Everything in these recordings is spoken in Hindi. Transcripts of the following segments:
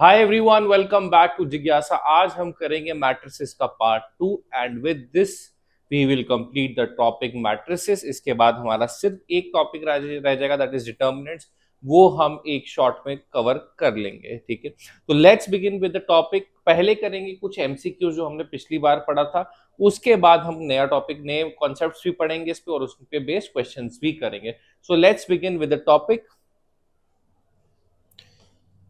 Hi everyone, welcome back to जिज्ञासा। आज हम करेंगे मैट्रिसेस का part 2 and with this we will complete the topic matrices. इसके बाद हमारा सिर्फ एक टॉपिक रह जाएगा, दैट इज डिटर्मिनेंट्स। वो हम एक शॉर्ट में कवर कर लेंगे, ठीक है। तो let's begin with the topic. पहले करेंगे कुछ एमसीक्यू जो हमने पिछली बार पढ़ा था, उसके बाद हम नया टॉपिक, नए कॉन्सेप्ट्स भी पढ़ेंगे इस पे और उस पे बेस्ड क्वेश्चंस भी करेंगे। So let's begin with the topic.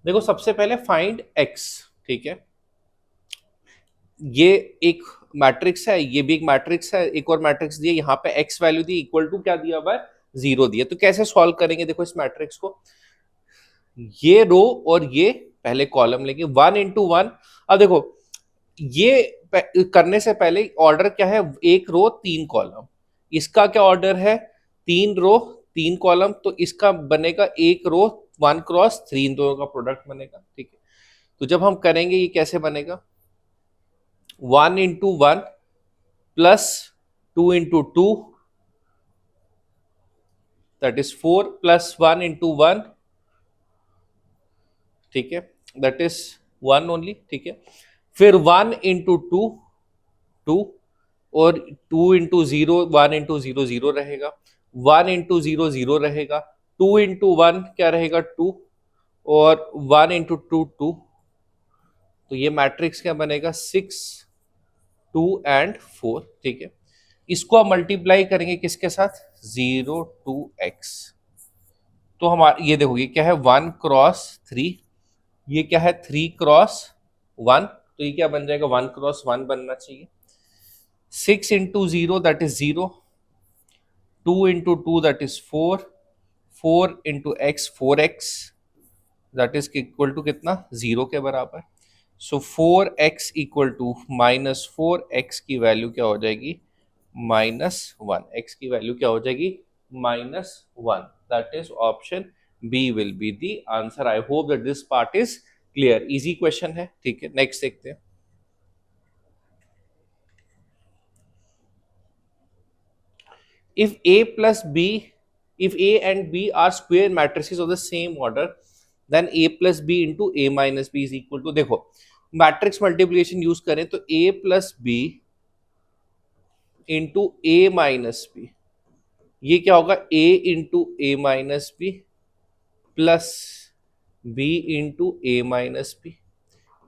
देखो, सबसे पहले फाइंड एक्स, ठीक है। ये एक मैट्रिक्स है, ये भी एक मैट्रिक्स है, एक और मैट्रिक्स दिया, यहाँ पे एक्स वैल्यू दी इक्वल टू क्या दिया हुआ है, 0 दिया। तो कैसे सॉल्व करेंगे, देखो इस मैट्रिक्स को, ये रो और ये पहले कॉलम लेंगे 1 into 1। अब देखो ये करने से पहले ऑर्डर क्या है, एक रो 3 कॉलम। इसका क्या ऑर्डर है, 3 रो 3 कॉलम। तो इसका बनेगा एक रो 1 क्रॉस 3, इन दोनों का प्रोडक्ट बनेगा, ठीक है। तो जब हम करेंगे ये कैसे बनेगा, 1 into 1 plus 2 into 2, that is 4 plus 1 into 1, ठीक है, दैट इज 1 ओनली, ठीक है। फिर 1 into 2, 2, और 2 into 0, 1 into 0 0 रहेगा, 1 into 0 0 रहेगा, 2 into 1 क्या रहेगा 2, और 1 into 2 2। तो ये मैट्रिक्स क्या बनेगा, 6 2 एंड 4, ठीक है। इसको आप मल्टीप्लाई करेंगे किसके साथ, 0 2 x। तो हमारा ये देखो, ये क्या है 1 क्रॉस 3, ये क्या है 3 क्रॉस 1। तो ये क्या बन जाएगा, 1 क्रॉस 1 बनना चाहिए। 6 into 0 that is 0, 2 into 2 that is 4, 4 into x 4x, that is equal to कितना, 0 के बराबर। So 4x equal to -4, x की वैल्यू क्या हो जाएगी, -1। x की वैल्यू क्या हो जाएगी, -1। That is option B will be the answer. I hope that this part is clear. Easy question है, ठीक है। नेक्स्ट देखते हैं। if a plus b if a and b are square matrices of the same order, then a plus b into a minus b is equal to, देखो मैट्रिक्स मल्टीप्लिकेशन यूज करें तो a plus B into A minus B, ये क्या होगा, a into A minus B plus b into A minus B.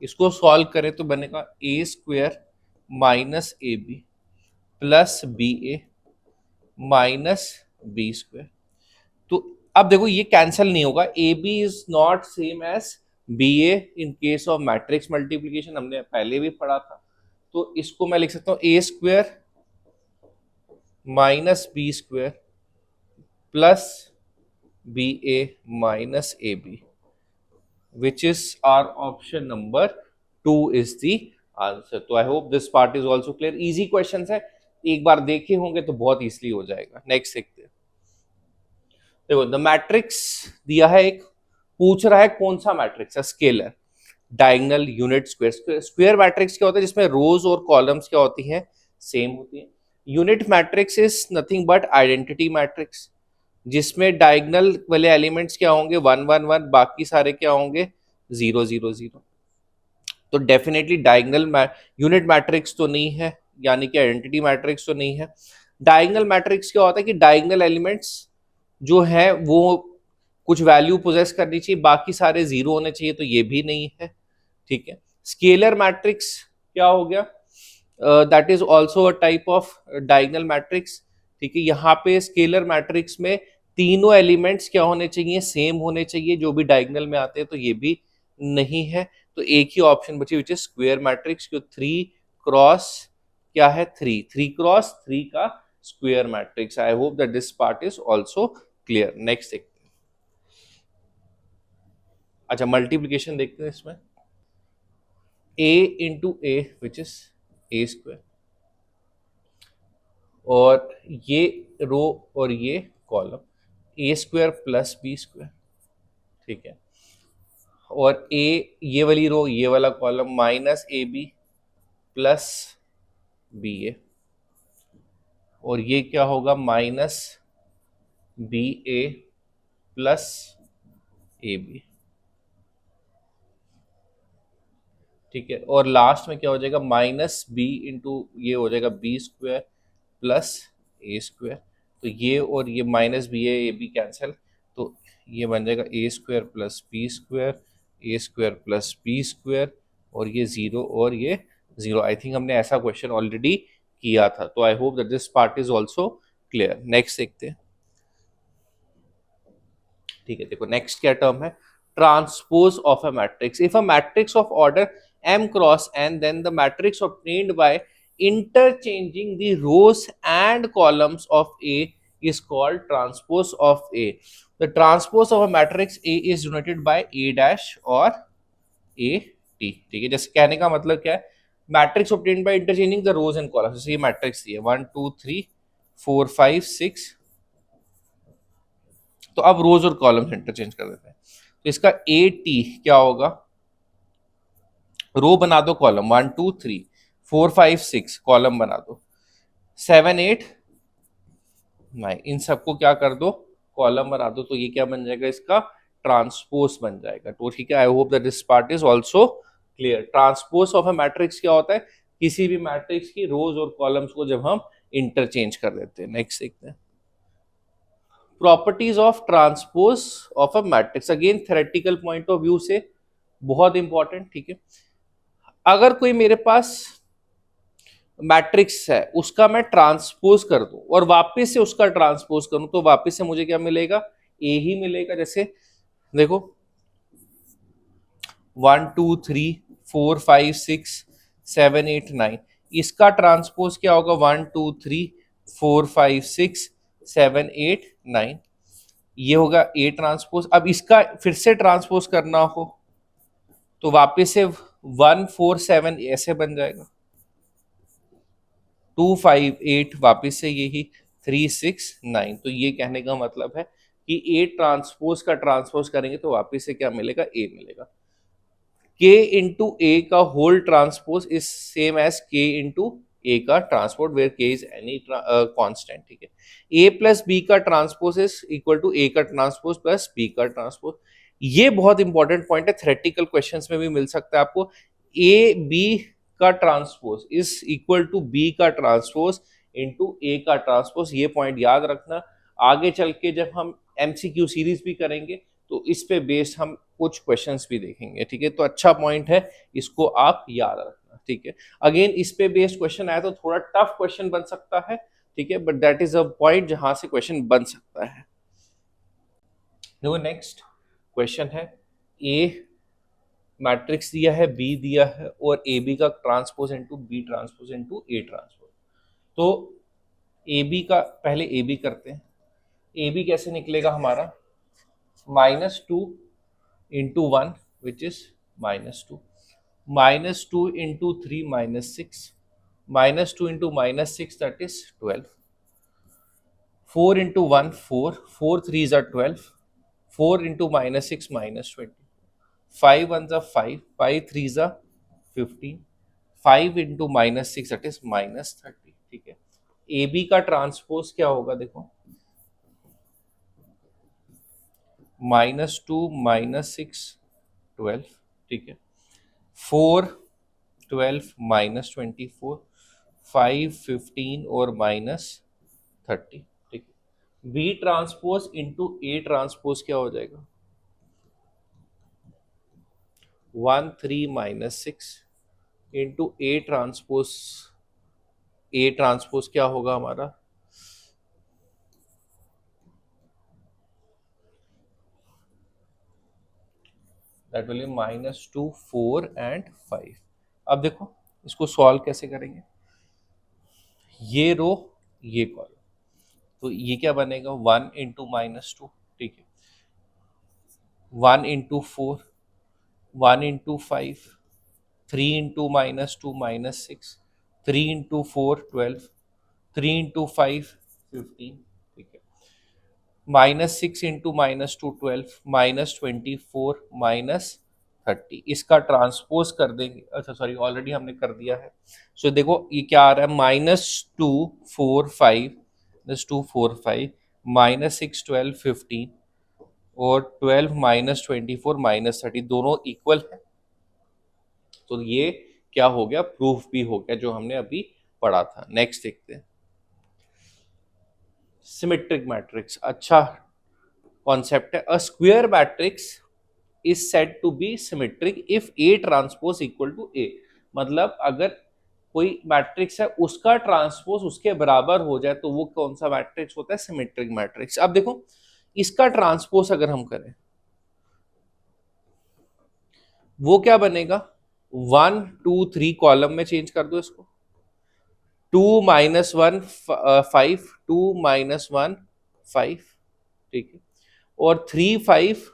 इसको सॉल्व करें तो बनेगा a square minus A B plus B A minus B square. तो अब देखो ये कैंसिल नहीं होगा, A B is not same as B A in case of matrix multiplication, हमने पहले भी पढ़ा था। तो इसको मैं लिख सकता हूं A square minus B square plus B A minus A B, which is our option number 2 is the answer. तो I hope this part is also clear. Easy question है, एक बार देखे होंगे तो बहुत इजीली हो जाएगा। नेक्स्ट देखते हैं। देखो द मैट्रिक्स दिया है, एक पूछ रहा है कौन सा मैट्रिक्स है, scalar, diagonal, unit, square. Square matrix क्या होता है, जिसमें रोज और कॉलम्स क्या होती हैं, सेम होती हैं। Unit matrix is nothing but identity matrix, जिसमें डायगोनल वाले एलिमेंट्स क्या होंगे, 1 1 1, बाकी सारे क्या होंगे, 0 0 0। तो डेफिनेटली डायगोनल यूनिट मैट्रिक्स तो नहीं है, यानी कि आइडेंटिटी मैट्रिक्स तो नहीं है। डायगोनल मैट्रिक्स क्या होता है कि डायगोनल एलिमेंट्स जो है वो कुछ वैल्यू पोजेस करनी चाहिए, बाकी सारे 0 होने चाहिए, तो ये भी नहीं है, ठीक है। स्केलर मैट्रिक्स क्या हो गया, that is also a type of diagonal matrix, ठीक है। यहाँ पे स्केलर मैट्रिक्स में तीनों एलिमेंट्स क्या होने चाहिए, सेम होने चाहिए, जो भी डायगोनल में आते हैं, तो ये भी नहीं है। तो एक ही ऑप्शन बची विच इज स्क्वायर मैट्रिक्स, जो 3 क्रॉस क्या है, 3 क्रॉस 3 का square matrix. I hope that this part is also clear. Next देखते हैं। अच्छा, मल्टीप्लीकेशन देखते हैं इसमें, a into A which is A square, और ये रो और ये column, A square plus B square, ठीक है। और ए, ये वाली रो ये वाला column, minus A B plus B A, और ये क्या होगा, minus B A plus A B. ठीक है, और लास्ट में क्या हो जाएगा, माइनस बी इंटू ये हो जाएगा बी स्क्वायर प्लस ए स्क्वायर। तो ये और ये माइनस बी है, ये बी कैंसिल, तो ये बन जाएगा ए स्क्वायर प्लस बी स्क्वायर, ए स्क्वायर प्लस बी स्क्वायर, और ये ज़ीरो और ये ज़ीरो। आई थिंक हमने ऐसा क्वेश्चन ऑलरेडी किया था, तो I hope that this part is also clear. Next देखते हैं। ठीक है, देखो नेक्स्ट क्या टर्म है, transpose of a matrix. If a matrix of order m cross n, then the matrix obtained by interchanging the rows and columns of A is called transpose of A. The transpose of a matrix A is denoted by A dash or A T। ठीक है, जैसे कहने का मतलब क्या है, matrix obtained by interchanging the rows and columns। जैसे ये मैट्रिक्स दी है 1 2 3 4 5 6, तो अब रोज और कॉलम्स इंटरचेंज कर देते हैं। तो इसका ए टी क्या होगा, रो बना दो, कॉलम 1 2 3 4 5 6 कॉलम बना दो, 7 8 9 इन सबको क्या कर दो, कॉलम बना दो। तो ये क्या बन जाएगा, इसका ट्रांसपोज बन जाएगा। तो ठीक है, I hope that this part is also clear. Transpose of a matrix क्या होता है, किसी भी मैट्रिक्स की रोज और कॉलम्स को जब हम इंटरचेंज कर देते हैं। नेक्स्ट देखते हैं, properties of transpose of a matrix. Again theoretical point of view से बहुत इंपॉर्टेंट। ठीक है, अगर कोई मेरे पास मैट्रिक्स है, उसका मैं ट्रांसपोज कर दूं और वापस से उसका ट्रांसपोज करूं, तो वापस से मुझे क्या मिलेगा, ए ही मिलेगा। जैसे देखो 1 2 3 4 5 6 7 8 9, इसका ट्रांसपोज क्या होगा, 1 2 3 4 5 6 7 8 9, ये होगा ए ट्रांसपोज। अब इसका फिर से ट्रांसपोज करना हो तो वापस से 1 4 7 ऐसे बन जाएगा, 2 5 8 वापस से यही 3 6 9। तो ये कहने का मतलब है कि ए ट्रांसपोज का ट्रांसपोज करेंगे तो वापस से क्या मिलेगा, ए मिलेगा। k इंटू ए का whole transpose is same as k into A का transpose where k is any constant. ठीक है, a प्लस बी का transpose is equal to a का ट्रांसपोज प्लस b का ट्रांसपोज। ये बहुत इंपॉर्टेंट पॉइंट है, थ्योरेटिकल क्वेश्चंस में भी मिल सकता है आपको। a b का transpose is equal to b का ट्रांसपोज इंटू a का ट्रांसपोज। ये पॉइंट याद रखना, आगे चल के जब हम MCQ सीरीज भी करेंगे तो इस पे बेस्ड हम कुछ क्वेश्चंस भी देखेंगे। ठीक है, तो अच्छा पॉइंट है, इसको आप याद रखना। ठीक है, अगेन इस पे बेस्ड क्वेश्चन आया तो थोड़ा टफ क्वेश्चन बन सकता है। ठीक है, but that is a point जहां से क्वेश्चन बन सकता है। देखो नेक्स्ट क्वेश्चन है, ए मैट्रिक्स दिया है, बी दिया है, और ए बी का transpose into B transpose into A transpose. तो ए बी का पहले ए बी करते हैं। ए बी कैसे निकलेगा हमारा, -2 into 1 which is -2, -2 into 3 -6, -2 into -6 that is 12, 4 into 1 4, 4 3s are 12, 4 into -6 -20, 5 1s are 5, 5 3s are 15, 5 into -6 that is -30। ठीक है, ए बी का ट्रांसपोज क्या होगा, देखो -2 -6 12। ठीक है, 4 12 -24 5 15 और -30। ठीक है, B transpose into A transpose क्या हो जाएगा, 1 3 -6 इंटू ए ट्रांसपोज क्या होगा हमारा, दैट विल बी -2 4 एंड 5। अब देखो इसको सॉल्व कैसे करेंगे, ये रो ये कॉलम, तो ये क्या बनेगा, 1 इंटू -2। ठीक है, 1 into 4, 1 into 5, 3 into -2 -6, 3 into 4 12, 3 into 5 15। ठीक है, -6 इंटू -2 12, -24 -30, इसका ट्रांसपोज कर देंगे। अच्छा सॉरी, ऑलरेडी हमने कर दिया है। सो देखो ये क्या आ रहा है, -2 4 5 -2 4 5 -6 12 15 और 12 -24 -30 दोनों इक्वल है। तो ये क्या हो गया, प्रूफ भी हो गया जो हमने अभी पढ़ा था। नेक्स्ट देखते हैं सिमेट्रिक मैट्रिक्स। अच्छा कॉन्सेप्ट है। A square matrix is said to be symmetric if A transpose equal to A. मतलब अगर कोई मैट्रिक्स है उसका ट्रांसपोज उसके बराबर हो जाए तो वो कौन सा मैट्रिक्स होता है, सिमेट्रिक मैट्रिक्स। अब देखो इसका ट्रांसपोज अगर हम करें वो क्या बनेगा, 1 2 3 कॉलम में चेंज कर दो इसको, 2 - 1 5, 2 - 1 5, ठीक है, और 3 5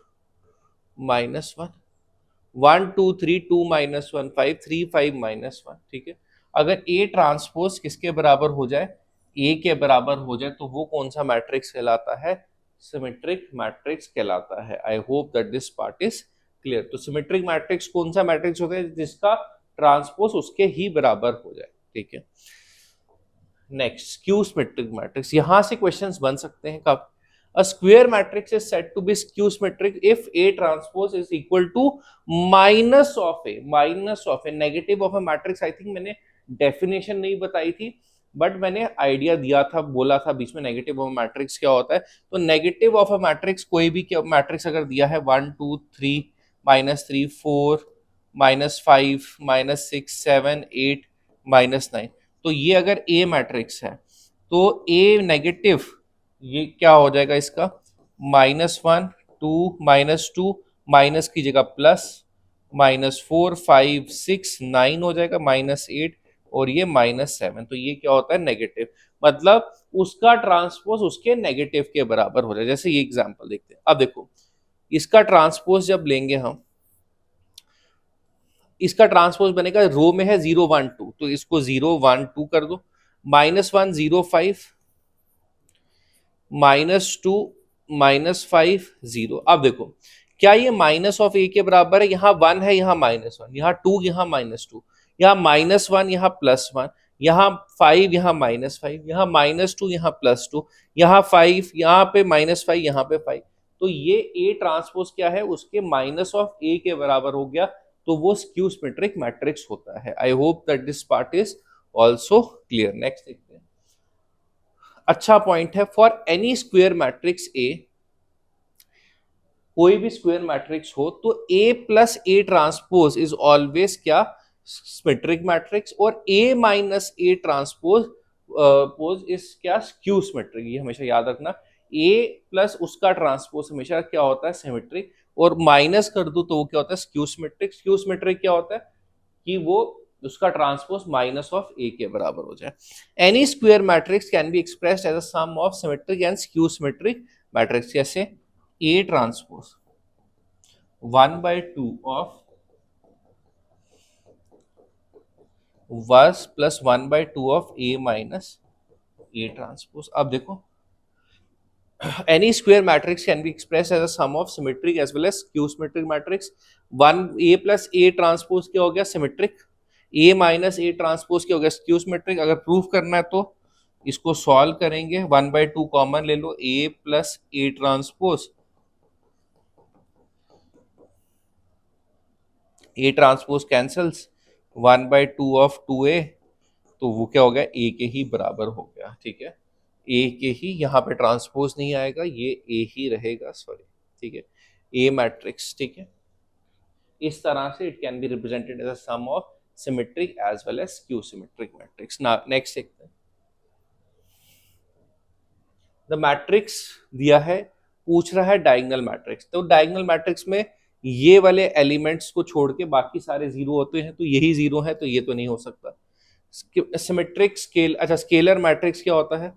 - 1, 1 2 3, 2 - 1 5, 3 5 - 1, ठीक है। अगर ए ट्रांसपोज किसके बराबर हो जाए, ए के बराबर हो जाए तो वो कौन सा मैट्रिक्स कहलाता है, सिमेट्रिक मैट्रिक्स कहलाता है। I hope that this part is clear. तो सिमेट्रिक मैट्रिक्स कौन सा मैट्रिक्स होता है, जिसका ट्रांसपोज उसके ही बराबर हो जाए, ठीक है। नेक्स्ट स्क्यू सिमेट्रिक मैट्रिक्स, यहां से क्वेश्चंस बन सकते हैं कब, a square matrix is said to be skew symmetric if A transpose is equal to minus of a negative of a matrix। I think मैंने डेफिनेशन नहीं बताई थी बट मैंने आइडिया दिया था, बोला था बीच में नेगेटिव ऑफ मैट्रिक्स क्या होता है। तो नेगेटिव ऑफ अ मैट्रिक्स कोई भी मैट्रिक्स अगर दिया है 1 2 3 -3 4 -5 -6 7 8 -9, तो ये अगर ए मैट्रिक्स है तो ए नेगेटिव ये क्या हो जाएगा इसका, -1 2 -2 माइनस की जगह प्लस, -4 5 6 9 हो जाएगा, -8 और ये -7, तो ये क्या होता है नेगेटिव। मतलब उसका ट्रांसपोज उसके नेगेटिव के बराबर हो जाए। जैसे ये एग्जांपल देखते हैं। अब देखो इसका ट्रांसपोज जब लेंगे हम, इसका ट्रांसपोज बनेगा, रो में है 0 1 2 तो इसको 0 1 2 कर दो, -1 0 5 -2 -5 0। अब देखो क्या ये माइनस ऑफ ए के बराबर है, यहाँ 1 है यहाँ -1, यहाँ 2 यहाँ -2, यहाँ -1 यहाँ +1, यहाँ 5 यहाँ -5, यहाँ -2 यहाँ +2, यहाँ 5 यहाँ पे -5 यहाँ पे 5। तो ये ए ट्रांसपोज क्या है, उसके माइनस ऑफ ए के बराबर हो गया, तो वो स्क्यू सिमेट्रिक मैट्रिक्स होता है। I hope that this part is also clear. Next देखते हैं। अच्छा पॉइंट है, for any square matrix A, कोई भी स्क्वायर मैट्रिक्स हो तो A plus A transpose is always क्या, सिमेट्रिक मैट्रिक्स, और A minus A transpose pose is क्या, स्क्यू सिमेट्रिक। ये हमेशा याद रखना, ए प्लस उसका ट्रांसपोज हमेशा क्या होता है, सिमेट्रिक, और माइनस कर दो तो वो क्या होता है, स्क्यू सिमेट्रिक। स्क्यू सिमेट्रिक क्या होता है कि वो उसका ट्रांसपोज माइनस ऑफ ए के बराबर हो जाए। Any square matrix can be expressed as a sum of symmetric and skew symmetric matrix. जैसे ए ट्रांसपोज 1/2 ऑफ वर्स plus 1/2 of A minus A transpose. अब देखो any square matrix can be expressed as a sum of symmetric as well as skew symmetric matrix। 1 a plus a transpose क्या हो गया, symmetric, a minus a transpose क्या हो गया, स्क्यू सिमेट्रिक। अगर प्रूफ करना है तो इसको सॉल्व करेंगे, 1/2 कॉमन ले लो, a plus a transpose, a transpose cancels, 1/2 of 2a, तो वो क्या हो गया, a के ही बराबर हो गया, ठीक है। ए के ही, यहाँ पे ट्रांसपोज नहीं आएगा, ये ए ही रहेगा, सॉरी, ठीक है, ए मैट्रिक्स, ठीक है। इस तरह से it can be represented as a sum of symmetric as well as skew symmetric matrix. Next देखते हैं। द मैट्रिक्स दिया है, पूछ रहा है डायगोनल मैट्रिक्स। तो डायगोनल मैट्रिक्स में ये वाले एलिमेंट्स को छोड़ के बाकी सारे जीरो होते हैं, तो यही जीरो है, तो ये तो नहीं हो सकता। सिमेट्रिक स्केल, अच्छा स्केलर मैट्रिक्स क्या होता है,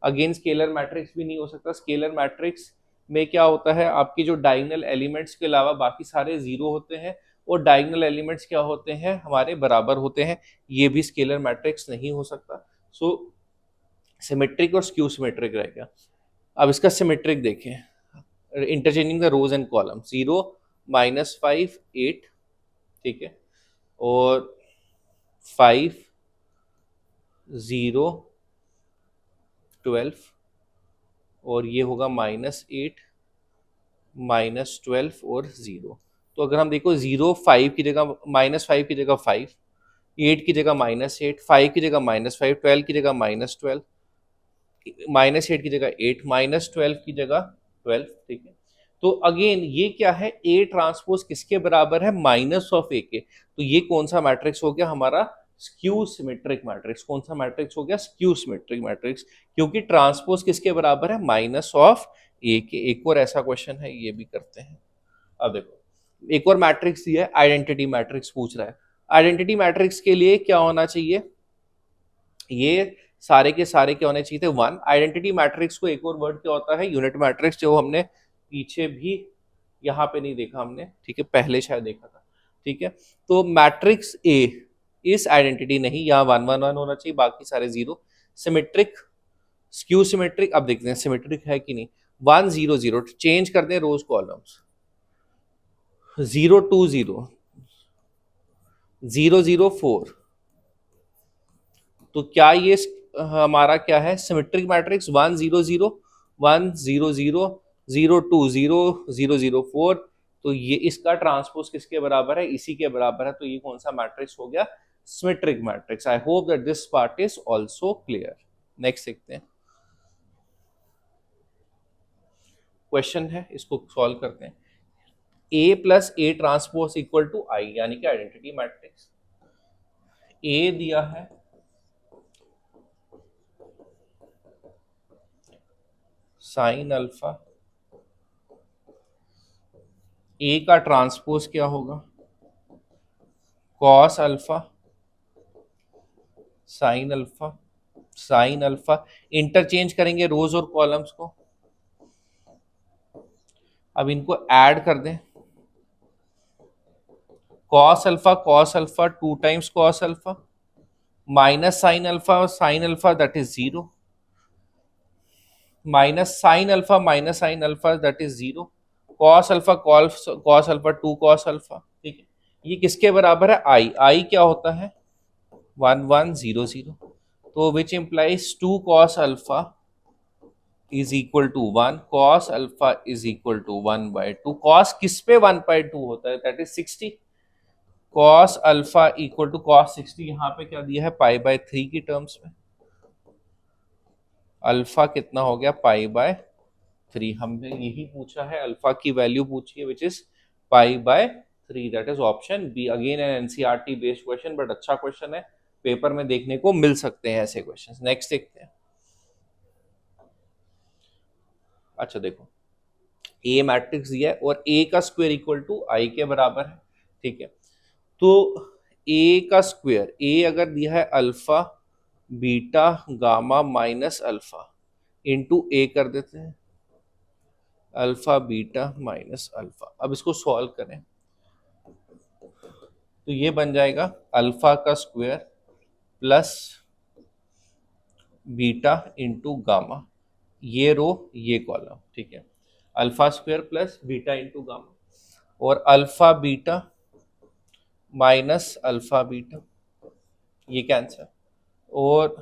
अगेन स्केलर मैट्रिक्स भी नहीं हो सकता। स्केलर मैट्रिक्स में क्या होता है, आपकी जो डायगोनल एलिमेंट्स के अलावा बाकी सारे जीरो होते हैं, और डायगोनल एलिमेंट्स क्या होते हैं, हमारे बराबर होते हैं, ये भी स्केलर मैट्रिक्स नहीं हो सकता। सो सिमेट्रिक और स्क्यू सिमेट्रिक रह गया। अब इसका सिमेट्रिक देखें, interchanging the rows and column, 0 -5 8, ठीक है, और 5 0 12, और ये होगा -8 -12 और 0। तो अगर हम देखो 0 5 की जगह -5 की जगह 5, 8 की जगह -8, 5 की जगह -5, 12 की जगह -12, -8 की जगह 8, -12 की जगह 12, ठीक है। तो अगेन ये क्या है, ए ट्रांसपोज किसके बराबर है, माइनस ऑफ ए के। तो ये कौन सा मैट्रिक्स हो गया हमारा, स्क्यू सिमेट्रिक मैट्रिक्स। कौन सा मैट्रिक्स हो गया, स्क्यू सिमेट्रिक मैट्रिक्स, क्योंकि ट्रांसपोज किसके बराबर है, माइनस ऑफ ए के। एक और ऐसा क्वेश्चन है, ये भी करते हैं। अब देखो एक और मैट्रिक्स दिया है, आइडेंटिटी मैट्रिक्स पूछ रहा है। आइडेंटिटी मैट्रिक्स के लिए क्या होना चाहिए, ये सारे के सारे क्या होने चाहिए थे, वन। आइडेंटिटी मैट्रिक्स को एक और वर्ड क्या होता है, यूनिट मैट्रिक्स, जो हमने पीछे भी यहाँ पे नहीं देखा हमने, ठीक है, पहले शायद देखा था, ठीक है। तो मैट्रिक्स ए इस आइडेंटिटी नहीं, यहाँ 1 1 1 होना चाहिए, बाकी सारे जीरो। सिमेट्रिक, स्क्यू सिमेट्रिक, अब देखते हैं सिमेट्रिक है कि नहीं। 1 0 0 चेंज कर दें रोज कॉलम्स, 0 2 0 0 0 4, तो क्या ये हमारा क्या है, सिमेट्रिक मैट्रिक्स 1 0 0 1 0 0 0 2 0 0 0 4। तो ये इसका ट्रांसपोज किसके बराबर है, इसी के बराबर है। तो ये कौन सा मैट्रिक्स हो गया, symmetric matrix. I hope that this part is also clear. Next देखते हैं, क्वेश्चन है, इसको सॉल्व करते हैं। A plus A transpose equal to I, यानी कि आइडेंटिटी मैट्रिक्स। ए दिया है साइन अल्फा, ए का ट्रांसपोज क्या होगा, cos alpha, sine alpha, sine alpha. Interchange करेंगे रोज और कॉलम्स को, अब इनको ऐड कर दें। Cos alpha 2 times cos alpha, minus sine alpha that is zero, minus sine alpha that is zero, cos alpha 2 cos alpha, ठीक है। ये किसके बराबर है, आई क्या होता है, 1 1 0 0। तो which implies 2 cos alpha is equal to 1, cos alpha is equal to 1/2। cos किस पे 1/2 होता है, that is 60। cos alpha equal to cos 60, यहाँ पे क्या दिया है, π/3 की टर्म्स में। अल्फा कितना हो गया, π/3। हमने यही पूछा है, अल्फा की वैल्यू पूछी है, which is π/3, that is option B. Again an NCERT based question, but अच्छा क्वेश्चन है, पेपर में देखने को मिल सकते हैं ऐसे क्वेश्चन। नेक्स्ट देखते हैं। अच्छा देखो, ए मैट्रिक्स दिया है और ए का स्क्वायर इक्वल टू आई के बराबर है, ठीक है। तो ए का स्क्वायर, ए अगर दिया है alpha beta gamma minus alpha, into A कर देते हैं, अल्फा बीटा माइनस अल्फा। अब इसको सॉल्व करें तो ये बन जाएगा अल्फा का square plus beta into gamma, ये रो ये कॉलम, ठीक है। Alpha square plus beta into gamma, और alpha beta minus alpha beta, ये कैंसर, और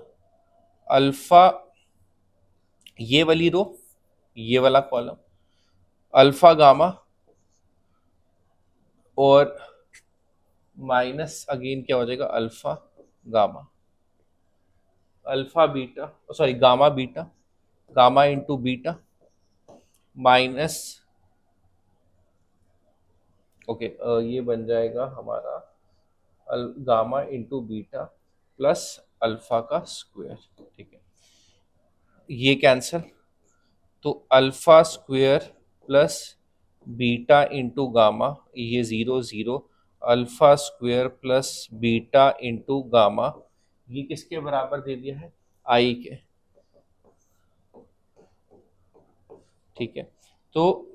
अल्फा ये वाली रो ये वाला कॉलम, अल्फा गामा और माइनस अगेन क्या हो जाएगा, alpha gamma, alpha beta sorry gamma beta, gamma into beta minus, okay ये बन जाएगा हमारा gamma into beta plus alpha का स्क्वायर, ठीक है। ये कैंसल, तो alpha square plus beta into gamma, ये 0 0, alpha square plus beta into gamma, ये किसके बराबर दे दिया है, आई के, ठीक है। तो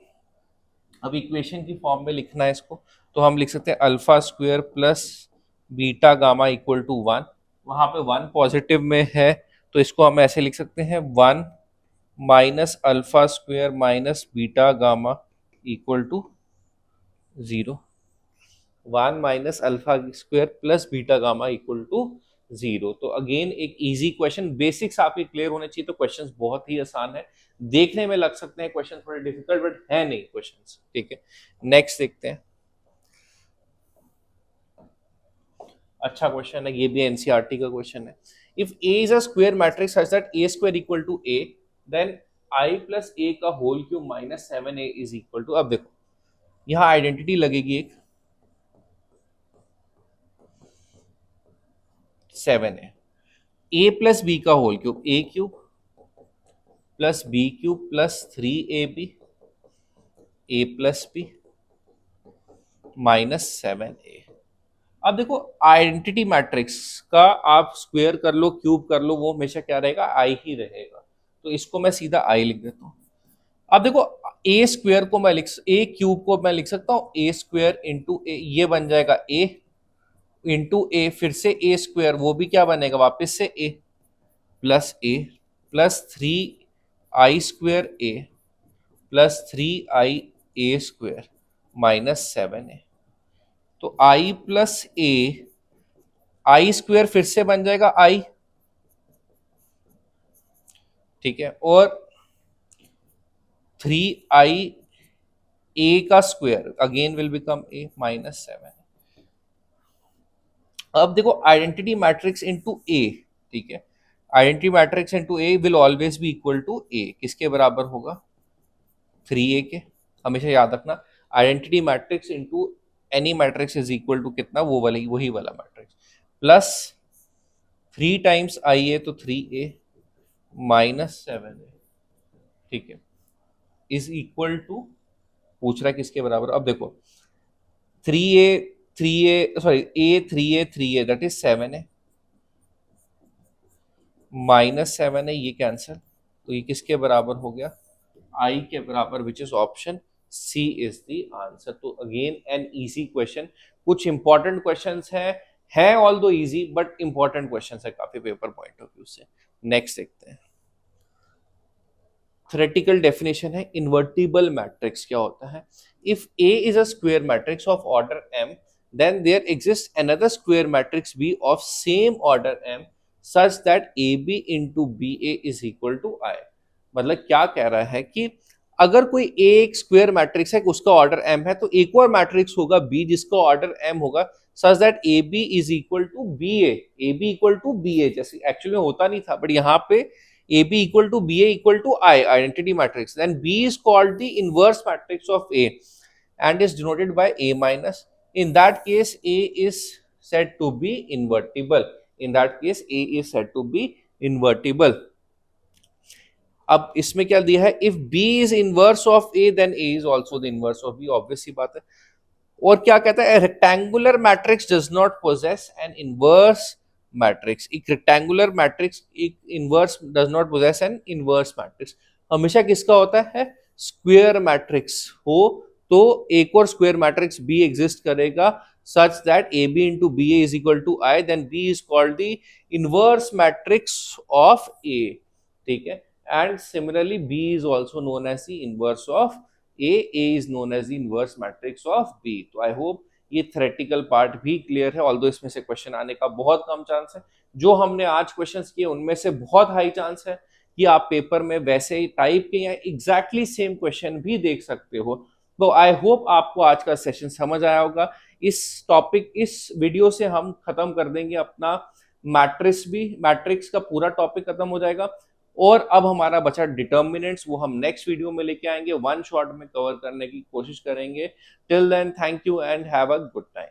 अब इक्वेशन की फॉर्म में लिखना है इसको, तो हम लिख सकते हैं alpha square plus beta gamma equal to 1। वहां पे 1 पॉजिटिव में है, तो इसको हम ऐसे लिख सकते हैं 1 minus alpha square minus beta gamma equal to 0। 1 minus alpha square plus beta gamma equal to 0। तो अगेन एक इजी क्वेश्चन, बेसिक्स आपके क्लियर होने चाहिए, तो क्वेश्चंस बहुत ही आसान है। देखने में लग सकते हैं क्वेश्चन थोड़े डिफिकल्ट, बट है नहीं क्वेश्चंस, ठीक है। नेक्स्ट देखते हैं, अच्छा क्वेश्चन है, ये भी एनसीईआरटी का क्वेश्चन है। If A is a square matrix such that A square equal to A, then I plus A का whole cube minus 7a is equal to, अब देखो यहाँ आइडेंटिटी लगेगी एक 7a, ए प्लस बी का whole cube A cube plus B cube plus 3ab A plus B minus 7a। अब देखो आइडेंटिटी मैट्रिक्स का आप स्क्वायर कर लो क्यूब कर लो, वो हमेशा क्या रहेगा, आई ही रहेगा। तो इसको मैं सीधा आई लिख देता हूँ। अब देखो ए स्क्वायर को मैं ए क्यूब को मैं लिख सकता हूँ ए स्क्वायर इंटू ए, ये बन जाएगा ए इंटू ए, फिर से ए स्क्वायर, वो भी क्या बनेगा वापस से A plus 3i² A plus 3i a² minus 7a। तो i plus A, I square फिर से बन जाएगा आई, ठीक है, और 3i a का स्क्वायर again will become a minus 7। अब देखो आइडेंटिटी मैट्रिक्स इनटू ए, ठीक है, identity matrix into A will always be equal to A, किसके बराबर होगा, 3a के। हमेशा याद रखना identity matrix into any matrix is equal to कितना, वो वाला वही वाला matrix, plus 3 times I A तो 3a माइनस 7a, ठीक है, इज इक्वल टू, पूछ रहा है किसके बराबर। अब देखो 3a sorry a 3a that is 7a minus 7a, ये कैंसिल, तो ये किसके बराबर हो गया, आई के बराबर, which is option C is the answer. तो अगेन एन इजी क्वेश्चन, कुछ इंपॉर्टेंट क्वेश्चंस है although easy but important questions है काफी पेपर पॉइंट ऑफ व्यू से। नेक्स्ट देखते हैं, थ्योरेटिकल डेफिनेशन है इन्वर्टिबल मैट्रिक्स क्या होता है। If A is a square matrix of order m, then there exists another square matrix B of same order m such that AB into BA is equal to I। मतलब क्या कह रहा है कि अगर कोई A एक स्क्वायर मैट्रिक्स है उसका ऑर्डर m है, तो एक और मैट्रिक्स होगा B जिसका ऑर्डर m होगा, such that AB is equal to BA, AB equal to BA, जैसे एक्चुअली में होता नहीं था बट यहाँ पे AB equal to BA equal to I, identity matrix, then B is called the inverse matrix of A and is denoted by A minus. In that case, A is said to be invertible. In that case, A is said to be invertible. अब इसमें क्या दिया है, if B is inverse of A, then A is also the inverse of B, obvious सी बात है। और क्या कहता है, rectangular matrix does not possess N inverse matrix, एक रेक्टेंगुलर मैट्रिक्स एक inverse does not possess N inverse matrix, हमेशा किसका होता है, स्क्वायर मैट्रिक्स हो तो एक और स्क्वायर मैट्रिक्स बी एग्जिस्ट करेगा such that AB into BA is equal to I, then B is called the inverse matrix of A, ठीक है, and similarly B is also known as the inverse of A is known as the inverse matrix of B। तो आई होप ये थ्योरेटिकल पार्ट भी क्लियर है, ऑल्दो इसमें से क्वेश्चन आने का बहुत कम चांस है। जो हमने आज क्वेश्चंस किए उनमें से बहुत हाई चांस है कि आप पेपर में वैसे ही टाइप के या एग्जैक्टली सेम क्वेश्चन भी देख सकते हो। तो आई होप आपको आज का सेशन समझ आया होगा। इस टॉपिक, इस वीडियो से हम खत्म कर देंगे अपना मैट्रिक्स का पूरा टॉपिक खत्म हो जाएगा, और अब हमारा बचा डिटर्मिनेंट्स, वो हम नेक्स्ट वीडियो में लेके आएंगे, वन शॉट में कवर करने की कोशिश करेंगे। Till then thank you and have a good time.